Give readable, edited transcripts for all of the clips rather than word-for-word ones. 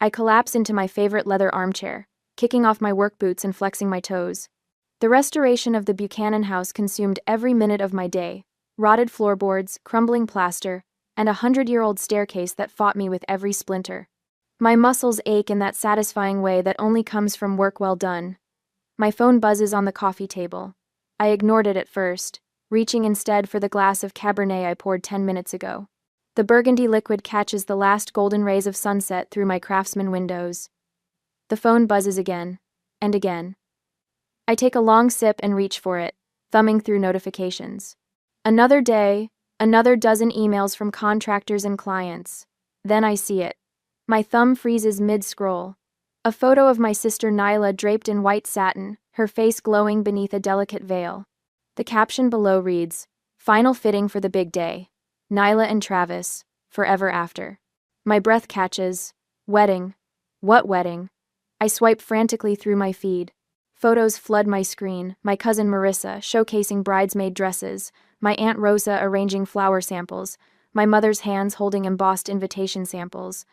I collapse into my favorite leather armchair, kicking off my work boots and flexing my toes. The restoration of the Buchanan house consumed every minute of my day: rotted floorboards, crumbling plaster, and a 100-year-old staircase that fought me with every splinter. My muscles ache in that satisfying way that only comes from work well done. My phone buzzes on the coffee table. I ignored it at first, reaching instead for the glass of Cabernet I poured 10 minutes ago. The burgundy liquid catches the last golden rays of sunset through my Craftsman windows. The phone buzzes again, and again. I take a long sip and reach for it, thumbing through notifications. Another day, another dozen emails from contractors and clients. Then I see it. My thumb freezes mid-scroll. A photo of my sister Nyla draped in white satin, her face glowing beneath a delicate veil. The caption below reads, "Final fitting for the big day. Nyla and Travis, forever after." My breath catches. Wedding. What wedding? I swipe frantically through my feed. Photos flood my screen: my cousin Marissa showcasing bridesmaid dresses, my Aunt Rosa arranging flower samples, my mother's hands holding embossed invitation samples.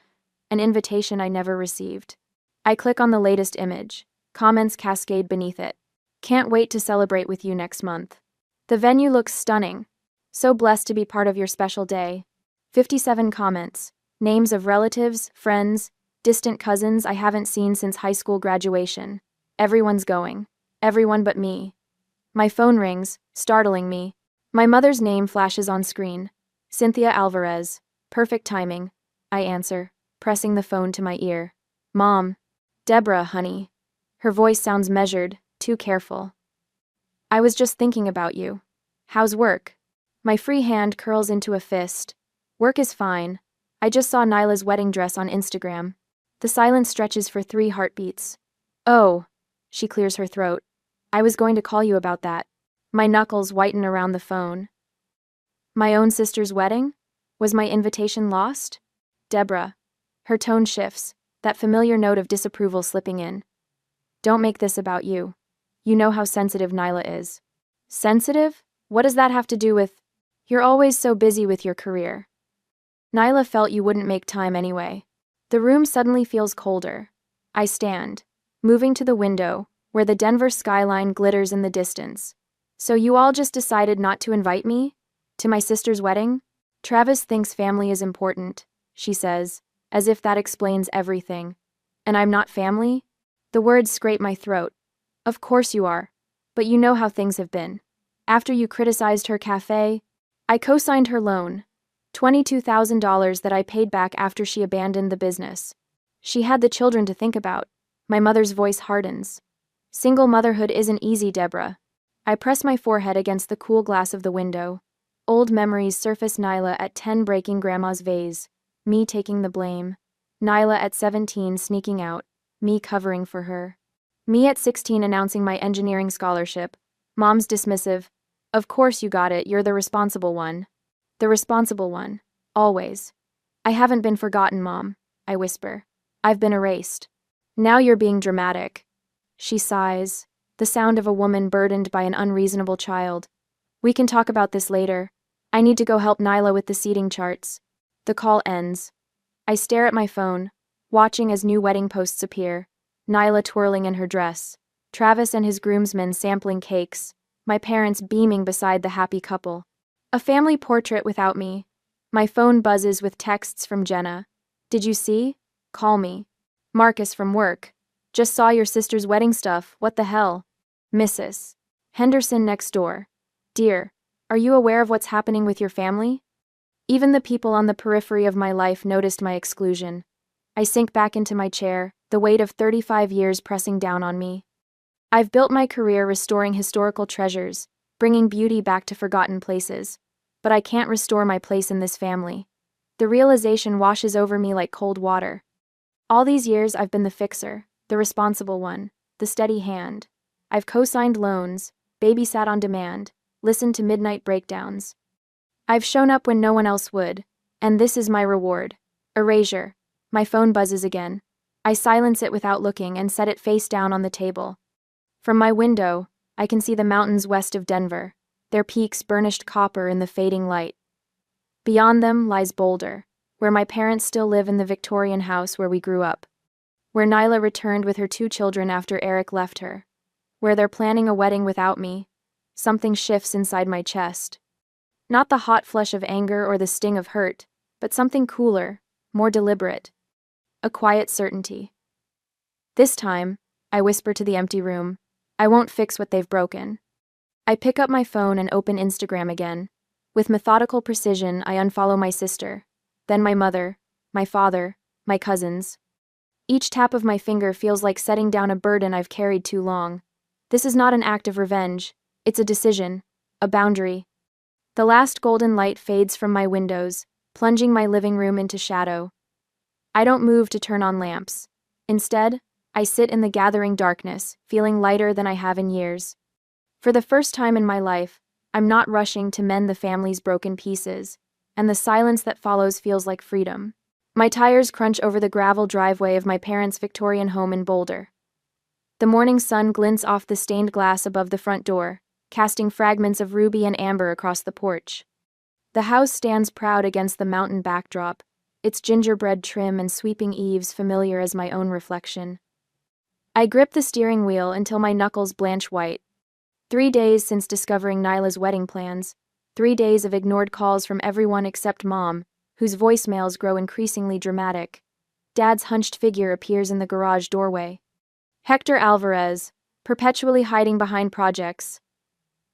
An invitation I never received. I click on the latest image. Comments cascade beneath it. "Can't wait to celebrate with you next month. The venue looks stunning. So blessed to be part of your special day." 57 comments. Names of relatives, friends, distant cousins I haven't seen since high school graduation. Everyone's going. Everyone but me. My phone rings, startling me. My mother's name flashes on screen. Cynthia Alvarez. Perfect timing. I answer, pressing the phone to my ear. "Mom." "Deborah, honey." Her voice sounds measured, too careful. "I was just thinking about you. How's work?" My free hand curls into a fist. "Work is fine. I just saw Nyla's wedding dress on Instagram." The silence stretches for 3 heartbeats. "Oh," she clears her throat. "I was going to call you about that." My knuckles whiten around the phone. My own sister's wedding? Was my invitation lost? "Deborah." Her tone shifts, that familiar note of disapproval slipping in. "Don't make this about you. You know how sensitive Nyla is." "Sensitive? What does that have to do with—" "You're always so busy with your career. Nyla felt you wouldn't make time anyway." The room suddenly feels colder. I stand, moving to the window, where the Denver skyline glitters in the distance. "So you all just decided not to invite me? To my sister's wedding?" "Travis thinks family is important," she says, as if that explains everything. "And I'm not family?" The words scrape my throat. "Of course you are. But you know how things have been. After you criticized her cafe, I co-signed her loan. $22,000 that I paid back after she abandoned the business. She had the children to think about." My mother's voice hardens. "Single motherhood isn't easy, Deborah." I press my forehead against the cool glass of the window. Old memories surface: Nyla at 10 breaking grandma's vase, me taking the blame. Nyla at 17 sneaking out, me covering for her. Me at 16 announcing my engineering scholarship, mom's dismissive, "Of course you got it, you're the responsible one." The responsible one, always. "I haven't been forgotten, Mom," I whisper. "I've been erased." "Now you're being dramatic." She sighs, the sound of a woman burdened by an unreasonable child. "We can talk about this later. I need to go help Nyla with the seating charts." The call ends. I stare at my phone, watching as new wedding posts appear. Nyla twirling in her dress, Travis and his groomsmen sampling cakes, my parents beaming beside the happy couple. A family portrait without me. My phone buzzes with texts from Jenna. "Did you see? Call me." Marcus from work. "Just saw your sister's wedding stuff, what the hell?" Mrs. Henderson next door. "Dear, are you aware of what's happening with your family?" Even the people on the periphery of my life noticed my exclusion. I sink back into my chair, the weight of 35 years pressing down on me. I've built my career restoring historical treasures, bringing beauty back to forgotten places. But I can't restore my place in this family. The realization washes over me like cold water. All these years I've been the fixer, the responsible one, the steady hand. I've co-signed loans, babysat on demand, listened to midnight breakdowns. I've shown up when no one else would, and this is my reward. Erasure. My phone buzzes again. I silence it without looking and set it face down on the table. From my window, I can see the mountains west of Denver, their peaks burnished copper in the fading light. Beyond them lies Boulder, where my parents still live in the Victorian house where we grew up. where Nyla returned with her 2 children after Eric left her, where they're planning a wedding without me. Something shifts inside my chest. Not the hot flush of anger or the sting of hurt, but something cooler, more deliberate. A quiet certainty. This time, I whisper to the empty room, I won't fix what they've broken. I pick up my phone and open Instagram again. With methodical precision, I unfollow my sister, then my mother, my father, my cousins. Each tap of my finger feels like setting down a burden I've carried too long. This is not an act of revenge, it's a decision, a boundary. The last golden light fades from my windows, plunging my living room into shadow. I don't move to turn on lamps. Instead, I sit in the gathering darkness, feeling lighter than I have in years. For the first time in my life, I'm not rushing to mend the family's broken pieces, and the silence that follows feels like freedom. My tires crunch over the gravel driveway of my parents' Victorian home in Boulder. The morning sun glints off the stained glass above the front door, casting fragments of ruby and amber across the porch. The house stands proud against the mountain backdrop, its gingerbread trim and sweeping eaves familiar as my own reflection. I grip the steering wheel until my knuckles blanch white. 3 days since discovering Nyla's wedding plans, 3 days of ignored calls from everyone except Mom, whose voicemails grow increasingly dramatic. Dad's hunched figure appears in the garage doorway. Hector Alvarez, perpetually hiding behind projects.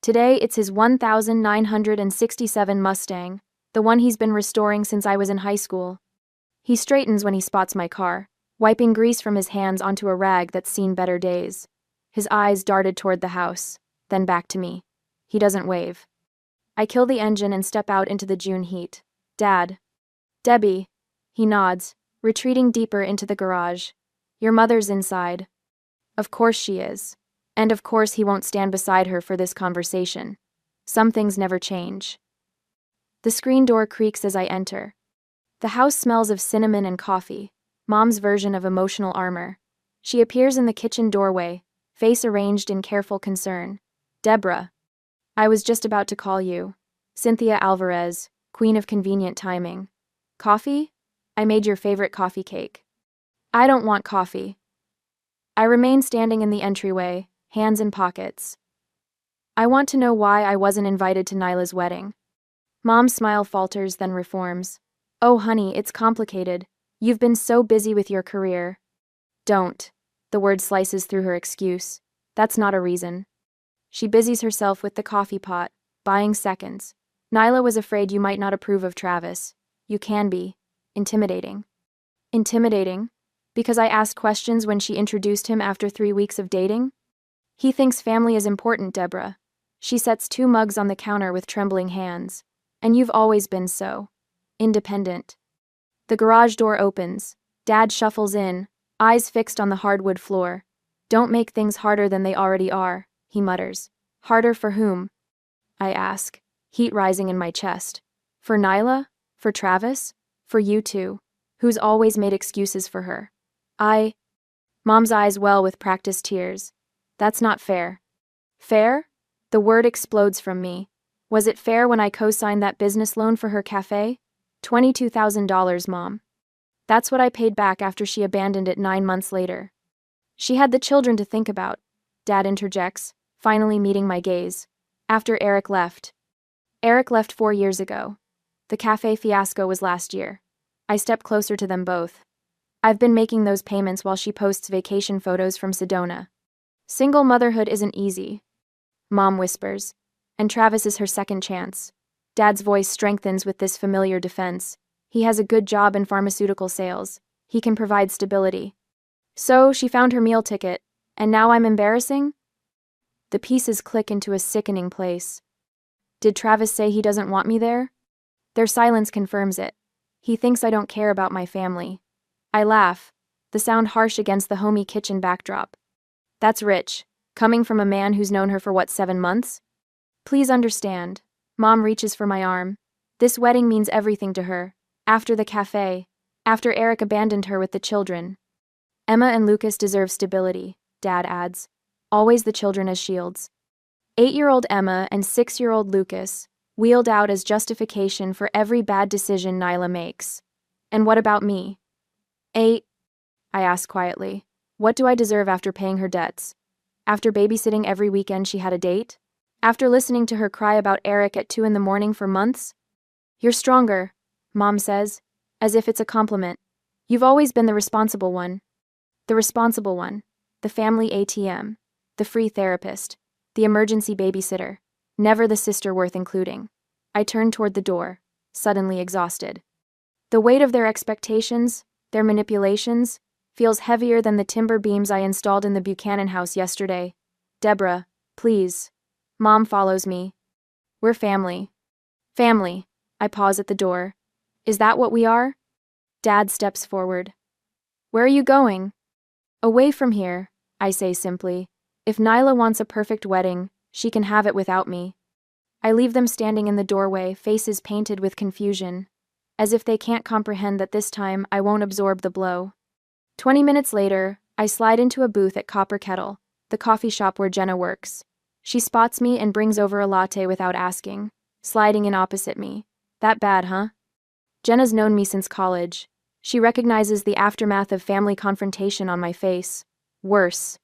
Today it's his 1967 Mustang, the one he's been restoring since I was in high school. He straightens when he spots my car, wiping grease from his hands onto a rag that's seen better days. His eyes darted toward the house, then back to me. He doesn't wave. I kill the engine and step out into the June heat. Dad. Debbie. He nods, retreating deeper into the garage. Your mother's inside. Of course she is. And of course he won't stand beside her for this conversation. Some things never change. The screen door creaks as I enter. The house smells of cinnamon and coffee, Mom's version of emotional armor. She appears in the kitchen doorway, face arranged in careful concern. Deborah. I was just about to call you. Cynthia Alvarez, queen of convenient timing. Coffee? I made your favorite coffee cake. I don't want coffee. I remain standing in the entryway, hands in pockets. I want to know why I wasn't invited to Nyla's wedding. Mom's smile falters, then reforms. Oh, honey, it's complicated. You've been so busy with your career. Don't. The word slices through her excuse. That's not a reason. She busies herself with the coffee pot, buying seconds. Nyla was afraid you might not approve of Travis. You can be. Intimidating. Intimidating? Because I asked questions when she introduced him after 3 weeks of dating? He thinks family is important, Deborah. She sets 2 mugs on the counter with trembling hands. And you've always been so. Independent. The garage door opens. Dad shuffles in, eyes fixed on the hardwood floor. Don't make things harder than they already are, he mutters. Harder for whom? I ask, heat rising in my chest. For Nyla? For Travis? For you two, who's always made excuses for her. Mom's eyes well with practiced tears. That's not fair. Fair? The word explodes from me. Was it fair when I co-signed that business loan for her cafe? $22,000, Mom. That's what I paid back after she abandoned it 9 months later. She had the children to think about, Dad interjects, finally meeting my gaze. After Eric left. Eric left 4 years ago. The cafe fiasco was last year. I step closer to them both. I've been making those payments while she posts vacation photos from Sedona. Single motherhood isn't easy, Mom whispers, and Travis is her second chance. Dad's voice strengthens with this familiar defense. He has a good job in pharmaceutical sales. He can provide stability. So she found her meal ticket, and now I'm embarrassing? The pieces click into a sickening place. Did Travis say he doesn't want me there? Their silence confirms it. He thinks I don't care about my family. I laugh, the sound harsh against the homey kitchen backdrop. That's rich, coming from a man who's known her for 7 months? Please understand. Mom reaches for my arm. This wedding means everything to her. After the cafe. After Eric abandoned her with the children. Emma and Lucas deserve stability, Dad adds. Always the children as shields. 8-year-old Emma and 6-year-old Lucas, wheeled out as justification for every bad decision Nyla makes. And what about me? I ask quietly. What do I deserve after paying her debts? After babysitting every weekend she had a date? After listening to her cry about Eric at 2 in the morning for months? You're stronger, Mom says, as if it's a compliment. You've always been the responsible one. The responsible one. The family ATM. The free therapist. The emergency babysitter. Never the sister worth including. I turn toward the door, suddenly exhausted. The weight of their expectations, their manipulations, feels heavier than the timber beams I installed in the Buchanan house yesterday. Deborah, please. Mom follows me. We're family. Family. I pause at the door. Is that what we are? Dad steps forward. Where are you going? Away from here, I say simply. If Nyla wants a perfect wedding, she can have it without me. I leave them standing in the doorway, faces painted with confusion, as if they can't comprehend that this time I won't absorb the blow. 20 minutes later, I slide into a booth at Copper Kettle, the coffee shop where Jenna works. She spots me and brings over a latte without asking, sliding in opposite me. That bad, huh? Jenna's known me since college. She recognizes the aftermath of family confrontation on my face. Worse.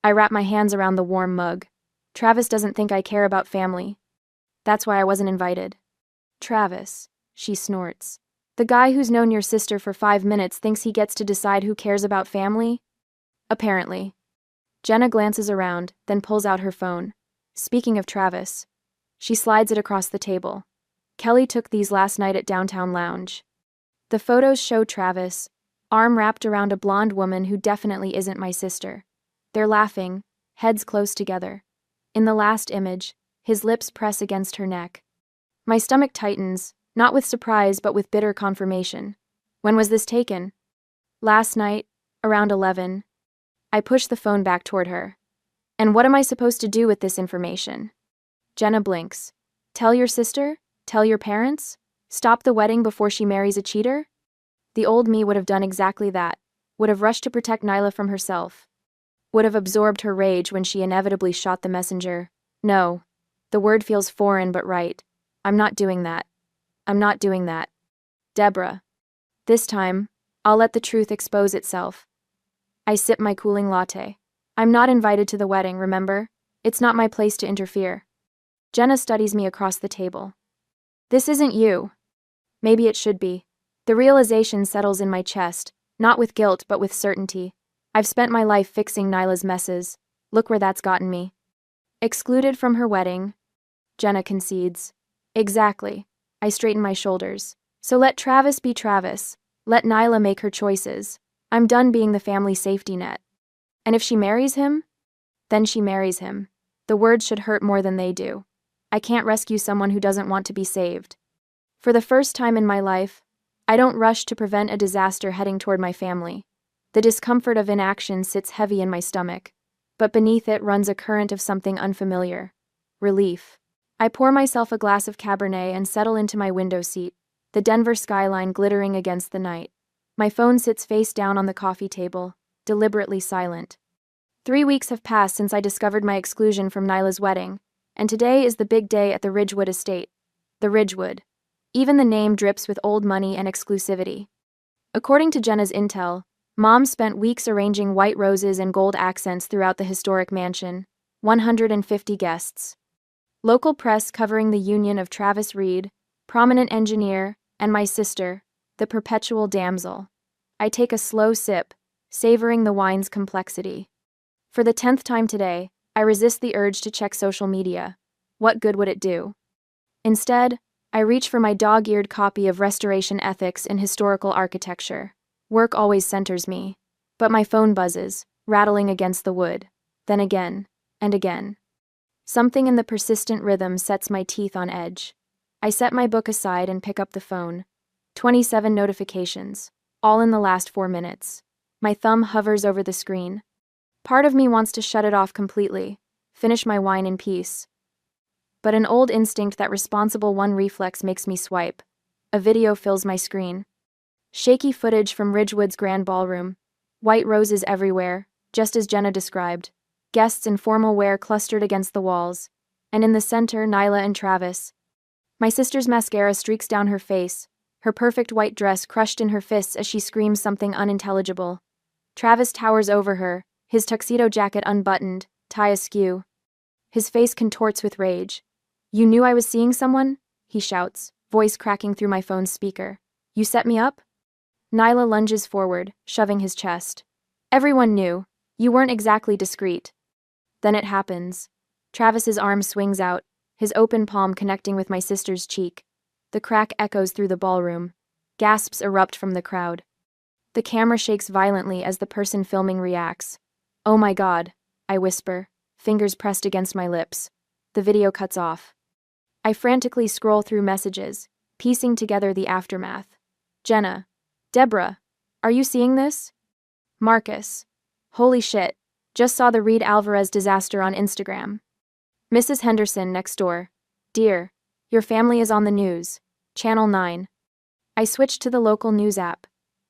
I wrap my hands around the warm mug. Travis doesn't think I care about family. That's why I wasn't invited. Travis, she snorts. The guy who's known your sister for 5 minutes thinks he gets to decide who cares about family? Apparently. Jenna glances around, then pulls out her phone. Speaking of Travis. She slides it across the table. Kelly took these last night at Downtown Lounge. The photos show Travis, arm wrapped around a blonde woman who definitely isn't my sister. They're laughing, heads close together. In the last image, his lips press against her neck. My stomach tightens, not with surprise but with bitter confirmation. When was this taken? Last night, around 11. I push the phone back toward her. And what am I supposed to do with this information? Jenna blinks. Tell your sister? Tell your parents? Stop the wedding before she marries a cheater? The old me would have done exactly that, would have rushed to protect Nyla from herself, would have absorbed her rage when she inevitably shot the messenger. No. The word feels foreign but right. I'm not doing that. I'm not doing that. Deborah. This time, I'll let the truth expose itself. I sip my cooling latte. I'm not invited to the wedding, remember? It's not my place to interfere. Jenna studies me across the table. This isn't you. Maybe it should be. The realization settles in my chest, not with guilt but with certainty. I've spent my life fixing Nyla's messes. Look where that's gotten me. Excluded from her wedding. Jenna concedes. Exactly. I straighten my shoulders. So let Travis be Travis. Let Nyla make her choices. I'm done being the family safety net. And if she marries him? Then she marries him. The words should hurt more than they do. I can't rescue someone who doesn't want to be saved. For the first time in my life, I don't rush to prevent a disaster heading toward my family. The discomfort of inaction sits heavy in my stomach, but beneath it runs a current of something unfamiliar. Relief. I pour myself a glass of Cabernet and settle into my window seat, the Denver skyline glittering against the night. My phone sits face down on the coffee table, deliberately silent. 3 weeks have passed since I discovered my exclusion from Nyla's wedding, and today is the big day at the Ridgewood estate. The Ridgewood. Even the name drips with old money and exclusivity. According to Jenna's intel, Mom spent weeks arranging white roses and gold accents throughout the historic mansion. 150 guests. Local press covering the union of Travis Reed, prominent engineer, and my sister, the perpetual damsel. I take a slow sip, savoring the wine's complexity. For the 10th time today, I resist the urge to check social media. What good would it do? Instead, I reach for my dog-eared copy of Restoration Ethics in Historical Architecture. Work always centers me. But my phone buzzes, rattling against the wood. Then again, and again. Something in the persistent rhythm sets my teeth on edge. I set my book aside and pick up the phone. 27 notifications, all in the last 4 minutes. My thumb hovers over the screen. Part of me wants to shut it off completely, finish my wine in peace. But an old instinct, that responsible one reflex, makes me swipe. A video fills my screen. Shaky footage from Ridgewood's grand ballroom. White roses everywhere, just as Jenna described. Guests in formal wear clustered against the walls. And in the center, Nyla and Travis. My sister's mascara streaks down her face, her perfect white dress crushed in her fists as she screams something unintelligible. Travis towers over her, his tuxedo jacket unbuttoned, tie askew. His face contorts with rage. "You knew I was seeing someone?" he shouts, voice cracking through my phone's speaker. "You set me up?" Nyla lunges forward, shoving his chest. "Everyone knew. You weren't exactly discreet." Then it happens. Travis's arm swings out, his open palm connecting with my sister's cheek. The crack echoes through the ballroom. Gasps erupt from the crowd. The camera shakes violently as the person filming reacts. "Oh my God," I whisper, fingers pressed against my lips. The video cuts off. I frantically scroll through messages, piecing together the aftermath. Jenna. Deborah. Are you seeing this? Marcus. Holy shit. Just saw the Reed Alvarez disaster on Instagram. Mrs. Henderson next door. Dear. Your family is on the news. Channel 9. I switched to the local news app.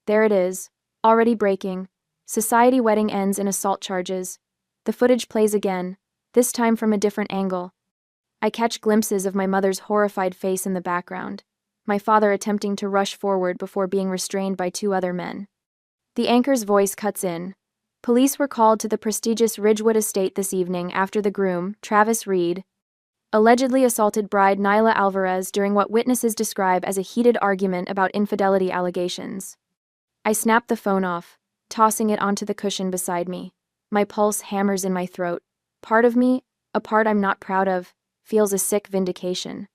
There it is. Already breaking. Society wedding ends in assault charges. The footage plays again, this time from a different angle. I catch glimpses of my mother's horrified face in the background, my father attempting to rush forward before being restrained by two other men. The anchor's voice cuts in. Police were called to the prestigious Ridgewood estate this evening after the groom, Travis Reed, allegedly assaulted bride Nyla Alvarez during what witnesses describe as a heated argument about infidelity allegations. I snap the phone off, tossing it onto the cushion beside me. My pulse hammers in my throat. Part of me, a part I'm not proud of, feels a sick vindication.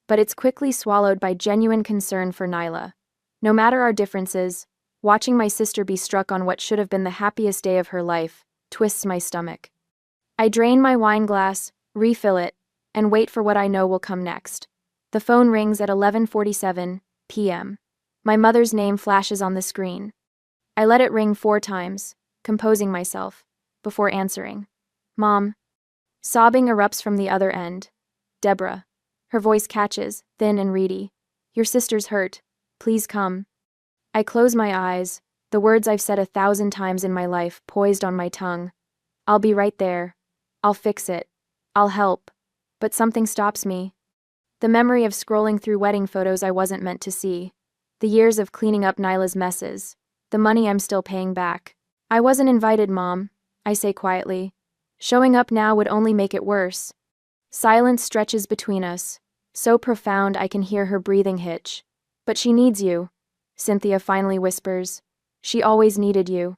But it's quickly swallowed by genuine concern for Nyla. No matter our differences, watching my sister be struck on what should have been the happiest day of her life twists my stomach. I drain my wine glass, refill it, and wait for what I know will come next. The phone rings at 11:47 p.m. My mother's name flashes on the screen. I let it ring 4 times, composing myself, before answering. "Mom." Sobbing erupts from the other end. "Deborah." Her voice catches, thin and reedy. "Your sister's hurt. Please come." I close my eyes, the words I've said 1,000 times in my life poised on my tongue. "I'll be right there. I'll fix it. I'll help." But something stops me. The memory of scrolling through wedding photos I wasn't meant to see. The years of cleaning up Nyla's messes. The money I'm still paying back. "I wasn't invited, Mom," I say quietly. "Showing up now would only make it worse." Silence stretches between us, so profound I can hear her breathing hitch. "But she needs you," Cynthia finally whispers. "She always needed you."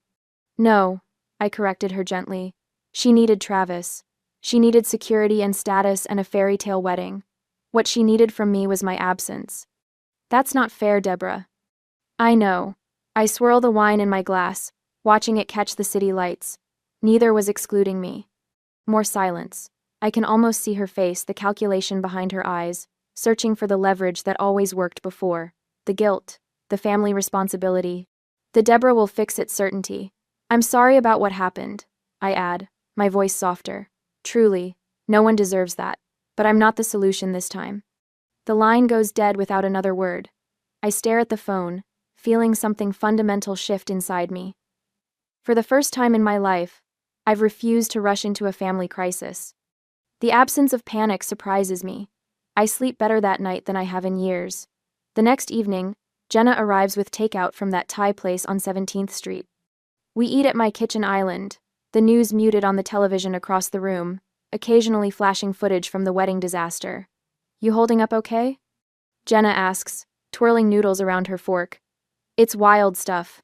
"No," I corrected her gently. "She needed Travis. She needed security and status and a fairy tale wedding. What she needed from me was my absence." "That's not fair, Deborah." "I know." I swirl the wine in my glass, watching it catch the city lights. Neither was excluding me. More silence. I can almost see her face, the calculation behind her eyes, searching for the leverage that always worked before. The guilt, the family responsibility. The Deborah will fix it certainty. "I'm sorry about what happened," I add, my voice softer. "Truly, no one deserves that. But I'm not the solution this time." The line goes dead without another word. I stare at the phone, feeling something fundamental shift inside me. For the first time in my life, I've refused to rush into a family crisis. The absence of panic surprises me. I sleep better that night than I have in years. The next evening, Jenna arrives with takeout from that Thai place on 17th Street. We eat at my kitchen island, the news muted on the television across the room, occasionally flashing footage from the wedding disaster. "You holding up okay?" Jenna asks, twirling noodles around her fork. "It's wild stuff."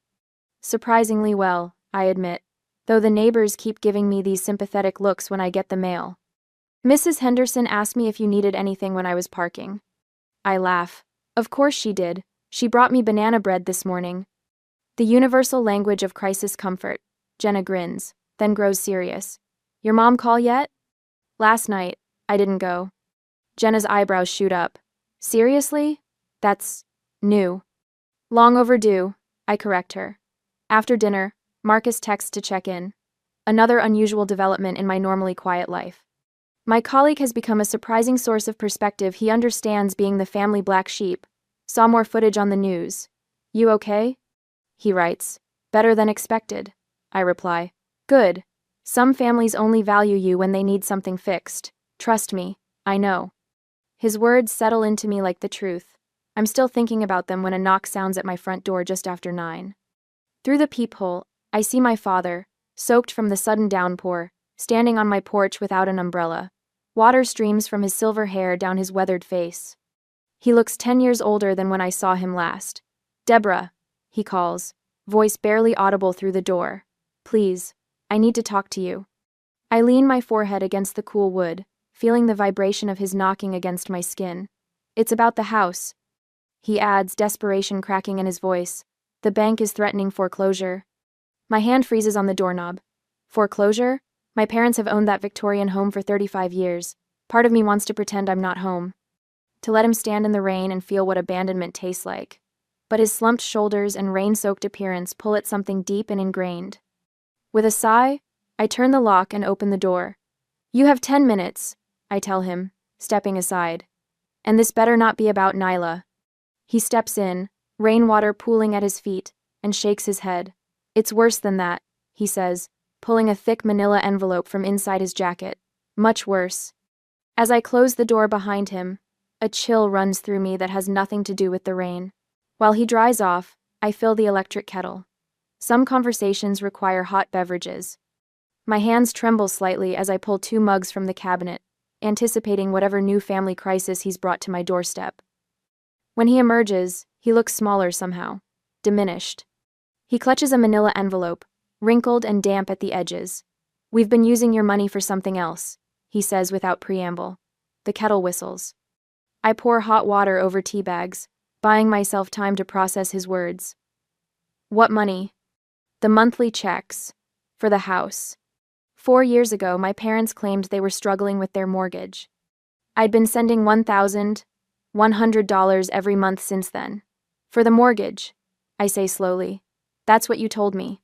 "Surprisingly well," I admit, though the neighbors keep giving me these sympathetic looks when I get the mail. "Mrs. Henderson asked me if you needed anything when I was parking." I laugh. "Of course she did. She brought me banana bread this morning." The universal language of crisis comfort. Jenna grins, then grows serious. "Your mom call yet?" "Last night. I didn't go." Jenna's eyebrows shoot up. "Seriously? That's new." "Long overdue," I correct her. After dinner, Marcus texts to check in. Another unusual development in my normally quiet life. My colleague has become a surprising source of perspective. He understands being the family black sheep. "Saw more footage on the news. You okay?" He writes. "Better than expected." I reply. "Good. Some families only value you when they need something fixed. Trust me, I know." His words settle into me like the truth. I'm still thinking about them when a knock sounds at my front door just after 9. Through the peephole, I see my father, soaked from the sudden downpour, standing on my porch without an umbrella. Water streams from his silver hair down his weathered face. He looks 10 years older than when I saw him last. "Deborah," he calls, voice barely audible through the door. "Please, I need to talk to you." I lean my forehead against the cool wood, feeling the vibration of his knocking against my skin. "It's about the house," he adds, desperation cracking in his voice. "The bank is threatening foreclosure." My hand freezes on the doorknob. Foreclosure? My parents have owned that Victorian home for 35 years. Part of me wants to pretend I'm not home, to let him stand in the rain and feel what abandonment tastes like. But his slumped shoulders and rain-soaked appearance pull at something deep and ingrained. With a sigh, I turn the lock and open the door. "You have 10 minutes, I tell him, stepping aside. "And this better not be about Nyla." He steps in, rainwater pooling at his feet, and shakes his head. "It's worse than that," he says, pulling a thick manila envelope from inside his jacket. "Much worse." As I close the door behind him, a chill runs through me that has nothing to do with the rain. While he dries off, I fill the electric kettle. Some conversations require hot beverages. My hands tremble slightly as I pull 2 mugs from the cabinet, anticipating whatever new family crisis he's brought to my doorstep. When he emerges, he looks smaller somehow, diminished. He clutches a manila envelope, wrinkled and damp at the edges. "We've been using your money for something else," he says without preamble. The kettle whistles. I pour hot water over tea bags, buying myself time to process his words. "What money?" "The monthly checks. For the house. 4 years ago, my parents claimed they were struggling with their mortgage. I'd been sending $1,100 every month since then. For the mortgage," I say slowly. "That's what you told me."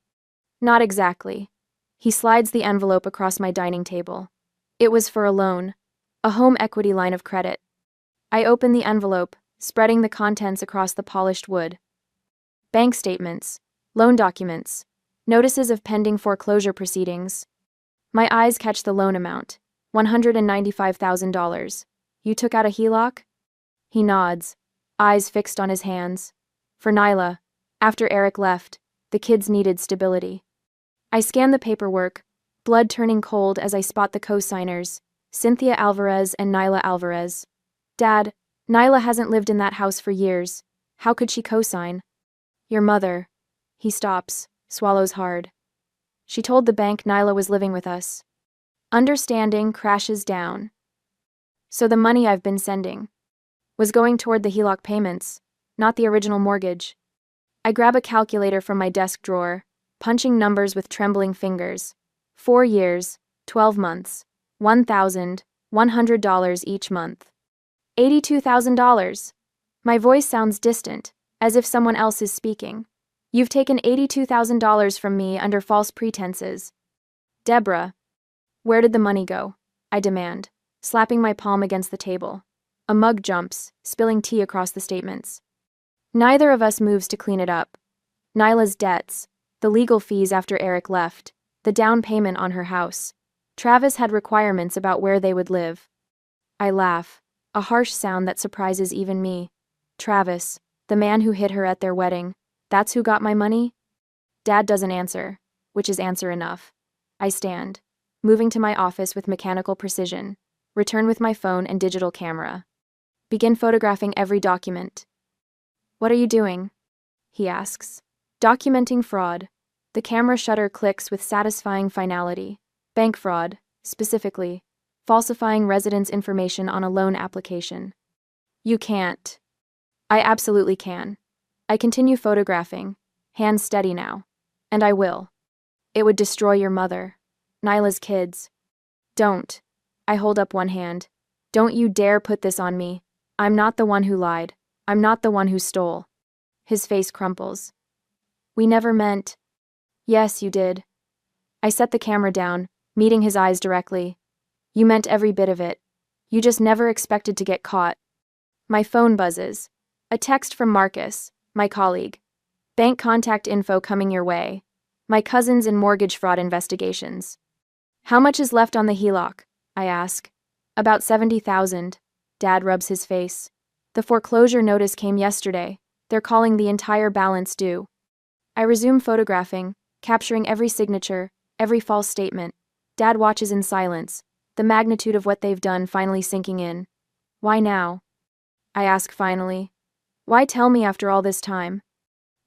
"Not exactly." He slides the envelope across my dining table. "It was for a loan. A home equity line of credit." I open the envelope, spreading the contents across the polished wood. Bank statements, loan documents, notices of pending foreclosure proceedings. My eyes catch the loan amount, $195,000. "You took out a HELOC?" He nods, eyes fixed on his hands. "For Nyla. After Eric left, the kids needed stability." I scan the paperwork, blood turning cold as I spot the co-signers, Cynthia Alvarez and Nyla Alvarez. "Dad, Nyla hasn't lived in that house for years. How could she co-sign?" "Your mother." He stops, swallows hard. "She told the bank Nyla was living with us." Understanding crashes down. So the money I've been sending was going toward the HELOC payments, not the original mortgage. I grab a calculator from my desk drawer, punching numbers with trembling fingers. 4 years, 12 months, $1,100 each month. $82,000. My voice sounds distant, as if someone else is speaking. "You've taken $82,000 from me under false pretenses." "Deborah." "Where did the money go?" I demand, slapping my palm against the table. A mug jumps, spilling tea across the statements. Neither of us moves to clean it up. Nyla's debts, the legal fees after Eric left, the down payment on her house. Travis had requirements about where they would live. I laugh, a harsh sound that surprises even me. Travis, the man who hit her at their wedding, that's who got my money? Dad doesn't answer, which is answer enough. I stand, moving to my office with mechanical precision, return with my phone and digital camera. Begin photographing every document. "What are you doing?" he asks. "Documenting fraud." The camera shutter clicks with satisfying finality. Bank fraud, specifically, falsifying residents' information on a loan application. "You can't." I absolutely can. I continue photographing, hands steady now. And I will. "It would destroy your mother. Nyla's kids." "Don't." I hold up one hand. "Don't you dare put this on me. I'm not the one who lied. I'm not the one who stole." His face crumples. "We never meant." "Yes, you did." I set the camera down, meeting his eyes directly. "You meant every bit of it. You just never expected to get caught." My phone buzzes. A text from Marcus, my colleague. "Bank contact info coming your way. My cousin's in mortgage fraud investigations." "How much is left on the HELOC?" I ask. "About 70,000. Dad rubs his face. "The foreclosure notice came yesterday. They're calling the entire balance due." I resume photographing, capturing every signature, every false statement. Dad watches in silence, the magnitude of what they've done finally sinking in. Why now? I ask finally. Why tell me after all this time?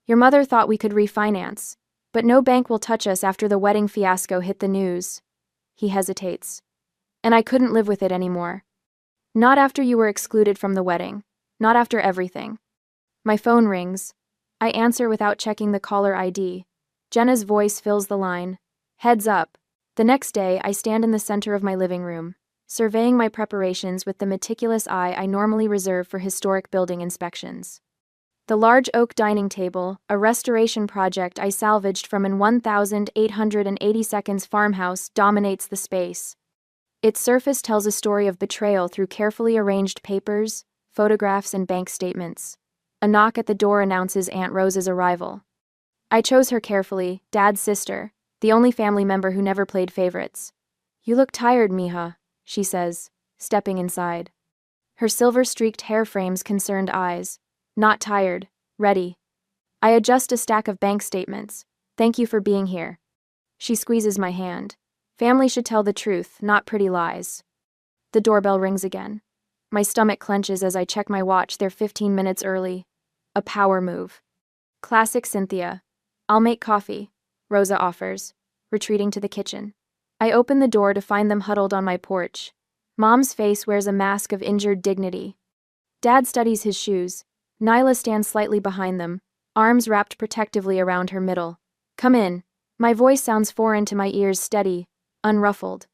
Your mother thought we could refinance, but no bank will touch us after the wedding fiasco hit the news. He hesitates. And I couldn't live with it anymore. Not after you were excluded from the wedding. Not after everything. My phone rings. I answer without checking the caller ID. Jenna's voice fills the line. Heads up. The next day, I stand in the center of my living room, surveying my preparations with the meticulous eye I normally reserve for historic building inspections. The large oak dining table, a restoration project I salvaged from an 1,882 farmhouse, dominates the space. Its surface tells a story of betrayal through carefully arranged papers, photographs, and bank statements. A knock at the door announces Aunt Rosa's arrival. I chose her carefully, Dad's sister, the only family member who never played favorites. You look tired, mija, she says, stepping inside. Her silver-streaked hair frames concerned eyes. Not tired, ready. I adjust a stack of bank statements. Thank you for being here. She squeezes my hand. Family should tell the truth, not pretty lies. The doorbell rings again. My stomach clenches as I check my watch. They're 15 minutes early. A power move. Classic Cynthia. I'll make coffee, Rosa offers, retreating to the kitchen. I open the door to find them huddled on my porch. Mom's face wears a mask of injured dignity. Dad studies his shoes. Nyla stands slightly behind them, arms wrapped protectively around her middle. Come in. My voice sounds foreign to my ears, steady, unruffled.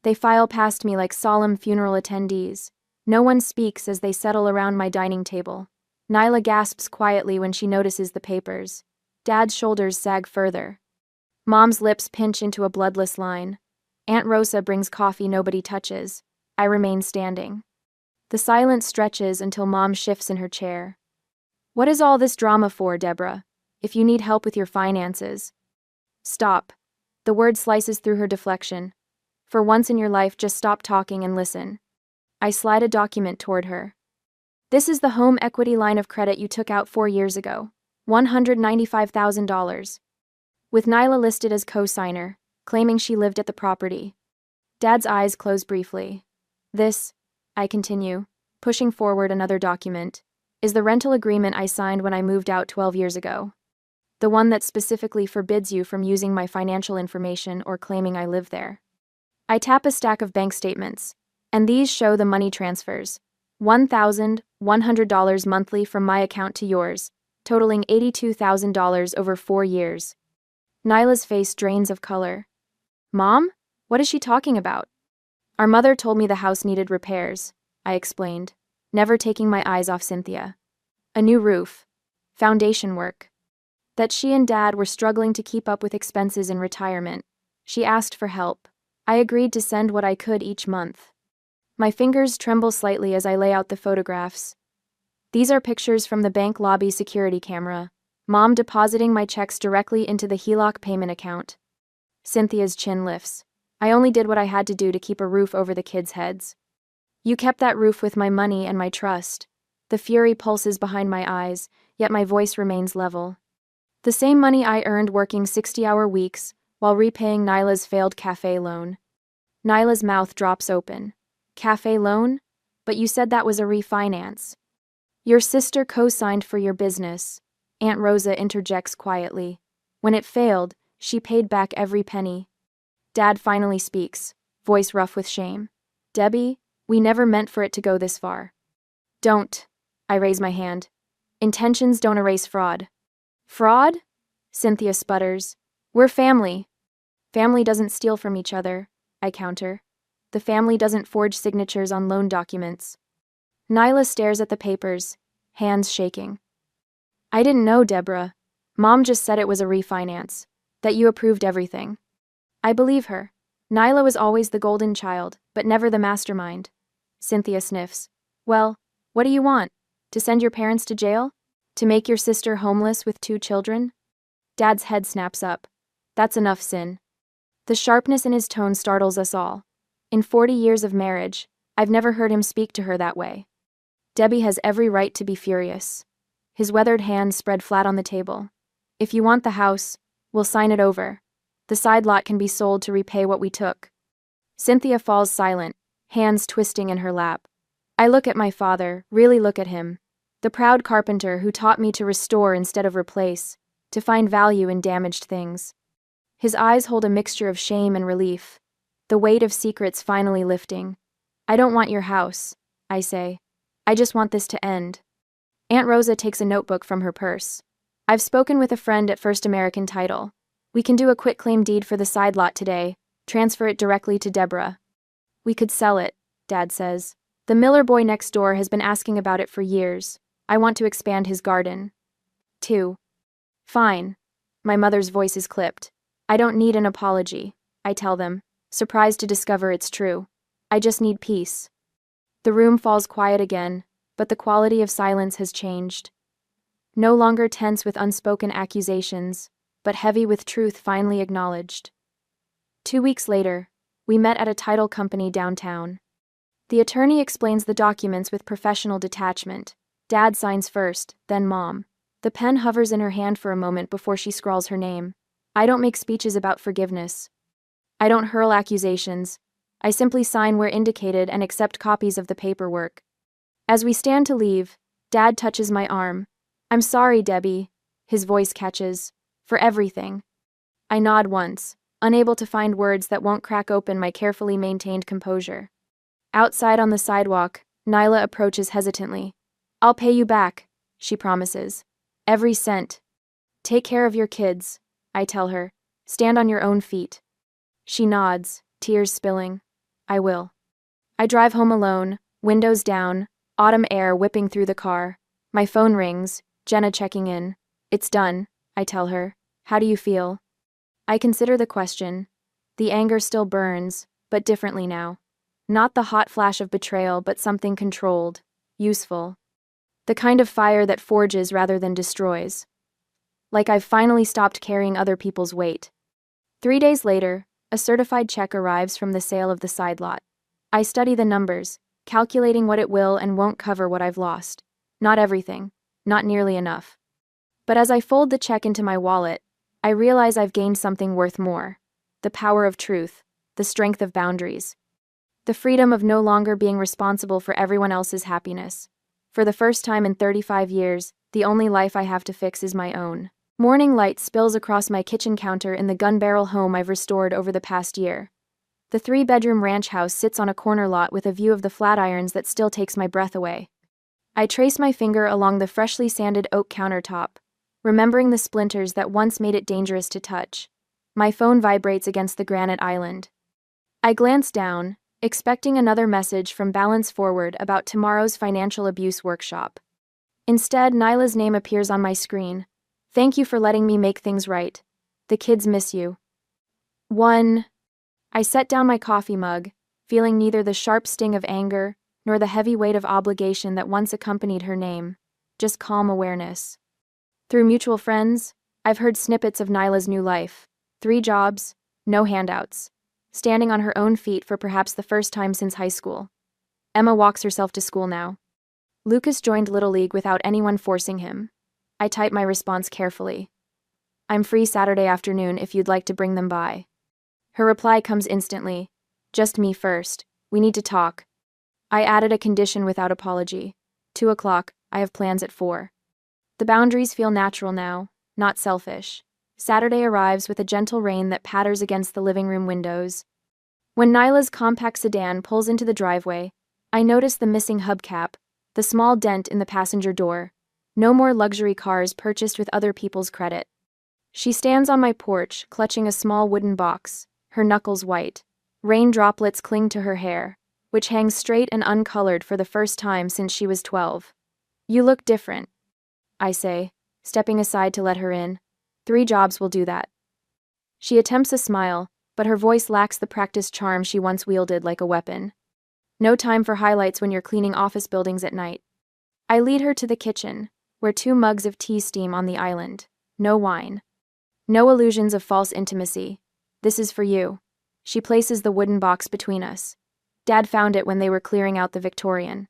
They file past me like solemn funeral attendees. No one speaks as they settle around my dining table. Nyla gasps quietly when she notices the papers. Dad's shoulders sag further. Mom's lips pinch into a bloodless line. Aunt Rosa brings coffee nobody touches. I remain standing. The silence stretches until Mom shifts in her chair. What is all this drama for, Deborah? If you need help with your finances. Stop. The word slices through her deflection. For once in your life, just stop talking and listen. I slide a document toward her. This is the home equity line of credit you took out 4 years ago. $195,000. With Nyla listed as co-signer, claiming she lived at the property. Dad's eyes close briefly. This, I continue, pushing forward another document, is the rental agreement I signed when I moved out 12 years ago. The one that specifically forbids you from using my financial information or claiming I live there. I tap a stack of bank statements, and these show the money transfers. $1,100 monthly from my account to yours, totaling $82,000 over 4 years. Nyla's face drains of color. Mom? What is she talking about? Our mother told me the house needed repairs, I explained, never taking my eyes off Cynthia. A new roof. Foundation work. That she and Dad were struggling to keep up with expenses in retirement. She asked for help. I agreed to send what I could each month. My fingers tremble slightly as I lay out the photographs. These are pictures from the bank lobby security camera. Mom depositing my checks directly into the HELOC payment account. Cynthia's chin lifts. I only did what I had to do to keep a roof over the kids' heads. You kept that roof with my money and my trust. The fury pulses behind my eyes, yet my voice remains level. The same money I earned working 60-hour weeks while repaying Nyla's failed cafe loan. Nyla's mouth drops open. Cafe loan? But you said that was a refinance. Your sister co-signed for your business. Aunt Rosa interjects quietly. When it failed, she paid back every penny. Dad finally speaks, voice rough with shame. Debbie, we never meant for it to go this far. Don't. I raise my hand. Intentions don't erase fraud. Fraud? Cynthia sputters. We're family. Family doesn't steal from each other, I counter. The family doesn't forge signatures on loan documents. Nyla stares at the papers, hands shaking. I didn't know, Deborah. Mom just said it was a refinance, that you approved everything. I believe her. Nyla was always the golden child, but never the mastermind. Cynthia sniffs. Well, what do you want? To send your parents to jail? To make your sister homeless with 2 children? Dad's head snaps up. That's enough, Sin. The sharpness in his tone startles us all. In 40 years of marriage, I've never heard him speak to her that way. Debbie has every right to be furious. His weathered hands spread flat on the table. If you want the house, We'll sign it over. The side lot can be sold to repay what we took. Cynthia falls silent, hands twisting in her lap. I look at my father, really look at him. The proud carpenter who taught me to restore instead of replace, to find value in damaged things. His eyes hold a mixture of shame and relief, the weight of secrets finally lifting. I don't want your house, I say. I just want this to end. Aunt Rosa takes a notebook from her purse. I've spoken with a friend at First American Title. We can do a quitclaim deed for the side lot today, transfer it directly to Deborah. We could sell it, Dad says. The Miller boy next door has been asking about it for years. I want to expand his garden. 2. Fine. My mother's voice is clipped. I don't need an apology, I tell them, surprised to discover it's true. I just need peace. The room falls quiet again, but the quality of silence has changed. No longer tense with unspoken accusations, but heavy with truth finally acknowledged. 2 weeks later, we met at a title company downtown. The attorney explains the documents with professional detachment. Dad signs first, then Mom. The pen hovers in her hand for a moment before she scrawls her name. I don't make speeches about forgiveness. I don't hurl accusations. I simply sign where indicated and accept copies of the paperwork. As we stand to leave, Dad touches my arm. I'm sorry, Debbie, his voice catches, for everything. I nod once, unable to find words that won't crack open my carefully maintained composure. Outside on the sidewalk, Nyla approaches hesitantly. I'll pay you back, she promises. Every cent. Take care of your kids, I tell her. Stand on your own feet. She nods, tears spilling. I will. I drive home alone, windows down, autumn air whipping through the car. My phone rings, Jenna checking in. It's done, I tell her. How do you feel? I consider the question. The anger still burns, but differently now. Not the hot flash of betrayal, but something controlled, useful. The kind of fire that forges rather than destroys. Like I've finally stopped carrying other people's weight. 3 days later, a certified check arrives from the sale of the side lot. I study the numbers, calculating what it will and won't cover what I've lost. Not everything, not nearly enough. But as I fold the check into my wallet, I realize I've gained something worth more. The power of truth, the strength of boundaries. The freedom of no longer being responsible for everyone else's happiness. For the first time in 35 years, the only life I have to fix is my own. Morning light spills across my kitchen counter in the gun-barrel home I've restored over the past year. The 3-bedroom ranch house sits on a corner lot with a view of the flatirons that still takes my breath away. I trace my finger along the freshly sanded oak countertop, remembering the splinters that once made it dangerous to touch. My phone vibrates against the granite island. I glance down, expecting another message from Balance Forward about tomorrow's financial abuse workshop. Instead, Nyla's name appears on my screen. Thank you for letting me make things right. The kids miss you. 1. I set down my coffee mug, feeling neither the sharp sting of anger nor the heavy weight of obligation that once accompanied her name, just calm awareness. Through mutual friends, I've heard snippets of Nyla's new life. 3 jobs, no handouts. Standing on her own feet for perhaps the first time since high school. Emma walks herself to school now. Lucas joined Little League without anyone forcing him. I type my response carefully. I'm free Saturday afternoon if you'd like to bring them by. Her reply comes instantly. Just me first. We need to talk. I added a condition without apology. 2 o'clock, I have plans at 4. The boundaries feel natural now, not selfish. Saturday arrives with a gentle rain that patters against the living room windows. When Nyla's compact sedan pulls into the driveway, I notice the missing hubcap, the small dent in the passenger door. No more luxury cars purchased with other people's credit. She stands on my porch, clutching a small wooden box, her knuckles white. Rain droplets cling to her hair, which hangs straight and uncolored for the first time since she was 12. You look different, I say, stepping aside to let her in. 3 jobs will do that. She attempts a smile, but her voice lacks the practiced charm she once wielded like a weapon. No time for highlights when you're cleaning office buildings at night. I lead her to the kitchen, where 2 mugs of tea steam on the island. No wine. No illusions of false intimacy. This is for you. She places the wooden box between us. Dad found it when they were clearing out the Victorian.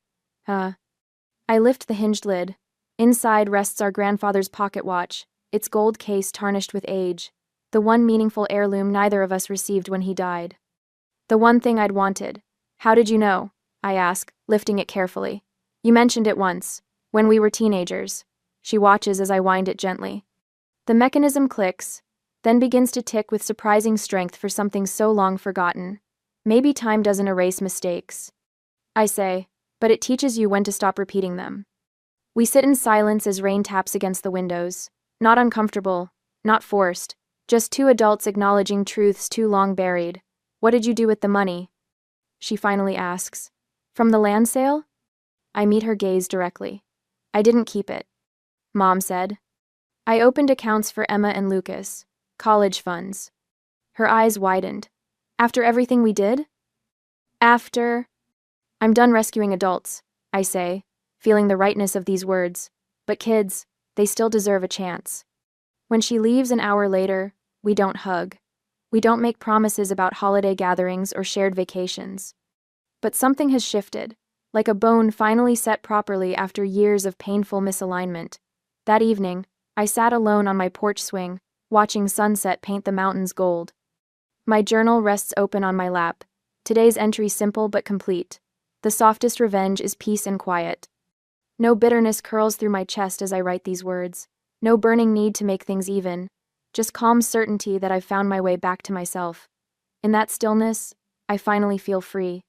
I lift the hinged lid. Inside rests our grandfather's pocket watch, its gold case tarnished with age. The one meaningful heirloom neither of us received when he died. The one thing I'd wanted. How did you know? I ask, lifting it carefully. You mentioned it once, when we were teenagers. She watches as I wind it gently. The mechanism clicks, then begins to tick with surprising strength for something so long forgotten. Maybe time doesn't erase mistakes, I say, but it teaches you when to stop repeating them. We sit in silence as rain taps against the windows. Not uncomfortable, not forced, just two adults acknowledging truths too long buried. What did you do with the money? She finally asks. From the land sale? I meet her gaze directly. I didn't keep it, Mom said. I opened accounts for Emma and Lucas, college funds. Her eyes widened. After everything we did? After... I'm done rescuing adults, I say, feeling the rightness of these words. But kids, they still deserve a chance. When she leaves an hour later, we don't hug. We don't make promises about holiday gatherings or shared vacations. But something has shifted, like a bone finally set properly after years of painful misalignment. That evening, I sat alone on my porch swing, watching sunset paint the mountains gold. My journal rests open on my lap, today's entry simple but complete. The softest revenge is peace and quiet. No bitterness curls through my chest as I write these words. No burning need to make things even. Just calm certainty that I've found my way back to myself. In that stillness, I finally feel free.